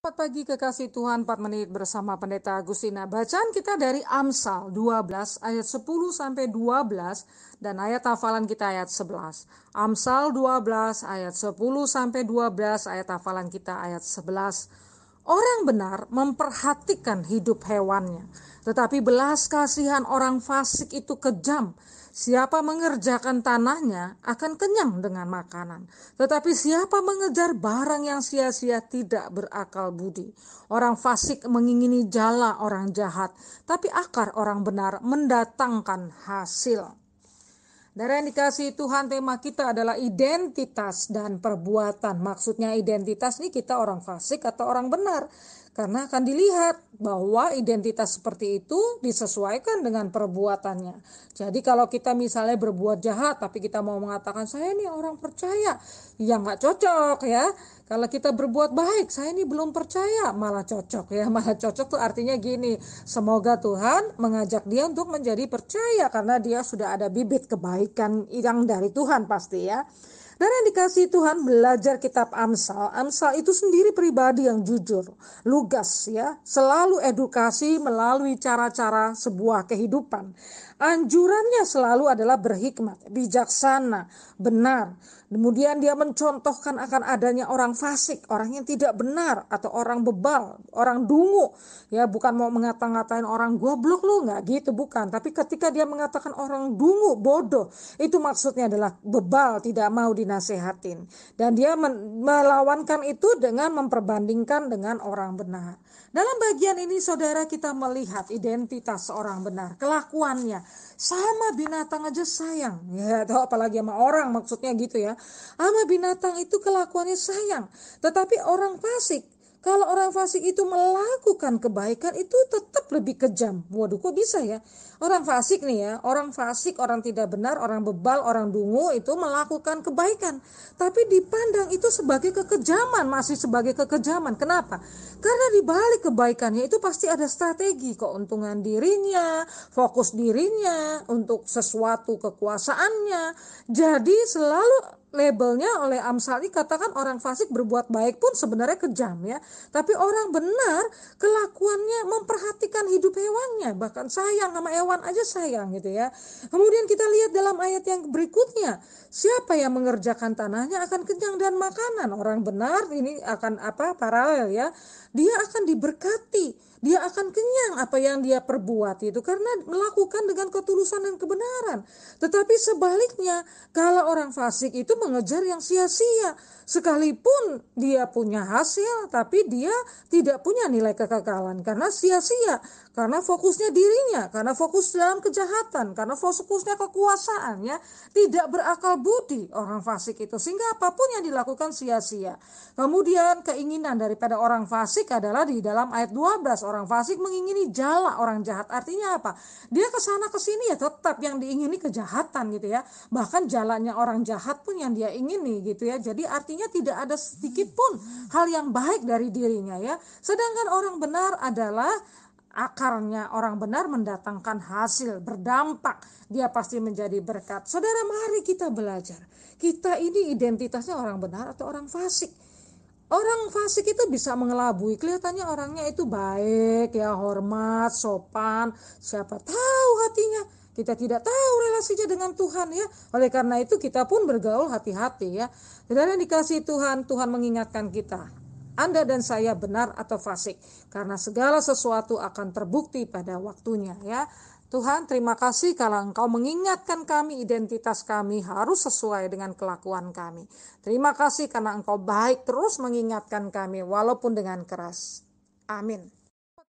Selamat pagi kekasih Tuhan, 4 menit bersama Pendeta Agustina. Bacaan kita dari Amsal 12 ayat 10 sampai 12 dan ayat hafalan kita ayat 11. Amsal 12 ayat 10 sampai 12, ayat hafalan kita ayat 11. Orang benar memperhatikan hidup hewannya, tetapi belas kasihan orang fasik itu kejam. Siapa mengerjakan tanahnya akan kenyang dengan makanan, tetapi siapa mengejar barang yang sia-sia tidak berakal budi. Orang fasik mengingini jala orang jahat, tapi akar orang benar mendatangkan hasil. Dari yang dikasih Tuhan, tema kita adalah identitas dan perbuatan. Maksudnya identitas ini kita orang fasik atau orang benar. Karena akan dilihat bahwa identitas seperti itu disesuaikan dengan perbuatannya. Jadi kalau kita misalnya berbuat jahat tapi kita mau mengatakan saya ini orang percaya, ya nggak cocok ya. Kalau kita berbuat baik, saya ini belum percaya, malah cocok ya. Malah cocok tuh artinya gini, semoga Tuhan mengajak dia untuk menjadi percaya karena dia sudah ada bibit kebaikan yang dari Tuhan pasti ya. Dan yang dikasih Tuhan, belajar kitab Amsal. Amsal itu sendiri pribadi yang jujur, lugas ya, selalu edukasi melalui cara-cara sebuah kehidupan. Anjurannya selalu adalah berhikmat, bijaksana, benar. Kemudian dia mencontohkan akan adanya orang fasik, orang yang tidak benar, atau orang bebal, orang dungu. Ya, bukan mau ngata-ngatain orang goblok lu, nggak gitu, bukan. Tapi ketika dia mengatakan orang dungu, bodoh, itu maksudnya adalah bebal, tidak mau dinasehatin. Dan dia melawankan itu dengan memperbandingkan dengan orang benar. Dalam bagian ini saudara kita melihat identitas seorang benar, kelakuannya. Sama binatang aja sayang, ya, atau apalagi sama orang maksudnya gitu ya. Sama binatang itu kelakuannya sayang, tetapi orang fasik, kalau orang fasik itu melakukan kebaikan itu tetap lebih kejam. Waduh, kok bisa ya? Orang fasik nih ya, orang fasik, orang tidak benar, orang bebal, orang dungu itu melakukan kebaikan. Tapi dipandang itu sebagai kekejaman, masih sebagai kekejaman. Kenapa? Karena di balik kebaikannya itu pasti ada strategi, keuntungan dirinya, fokus dirinya untuk sesuatu kekuasaannya. Jadi selalu labelnya oleh Amsal ini katakan orang fasik berbuat baik pun sebenarnya kejam ya. Tapi orang benar kelakuannya memperhatikan hidup hewannya, bahkan sayang sama hewan aja sayang gitu ya. Kemudian kita lihat dalam ayat yang berikutnya, siapa yang mengerjakan tanahnya akan kenyang dan makanan. Orang benar ini akan paralel ya. Dia akan diberkati. Dia akan kenyang apa yang dia perbuat itu karena melakukan dengan ketulusan dan kebenaran. Tetapi sebaliknya, kalau orang fasik itu mengejar yang sia-sia, sekalipun dia punya hasil, tapi dia tidak punya nilai kekekalan karena sia-sia, karena fokusnya dirinya, karena fokus dalam kejahatan, karena fokusnya kekuasaannya, tidak berakal budi orang fasik itu, sehingga apapun yang dilakukan sia-sia. Kemudian keinginan daripada orang fasik adalah di dalam ayat 12, orang fasik mengingini jala orang jahat. Artinya apa? Dia kesana kesini ya tetap yang diingini kejahatan gitu ya. Bahkan jalannya orang jahat pun yang dia ingini gitu ya. Jadi artinya tidak ada sedikit pun hal yang baik dari dirinya ya. Sedangkan orang benar adalah akarnya, orang benar mendatangkan hasil, berdampak. Dia pasti menjadi berkat. Saudara, mari kita belajar. Kita ini identitasnya orang benar atau orang fasik. Orang fasik itu bisa mengelabui, kelihatannya orangnya itu baik ya, hormat, sopan, siapa tahu hatinya. Kita tidak tahu relasinya dengan Tuhan ya. Oleh karena itu kita pun bergaul hati-hati ya. Saudara yang dikasihi Tuhan, Tuhan mengingatkan kita, Anda dan saya benar atau fasik, karena segala sesuatu akan terbukti pada waktunya ya. Tuhan, terima kasih kalau Engkau mengingatkan kami, identitas kami harus sesuai dengan kelakuan kami. Terima kasih karena Engkau baik terus mengingatkan kami walaupun dengan keras. Amin.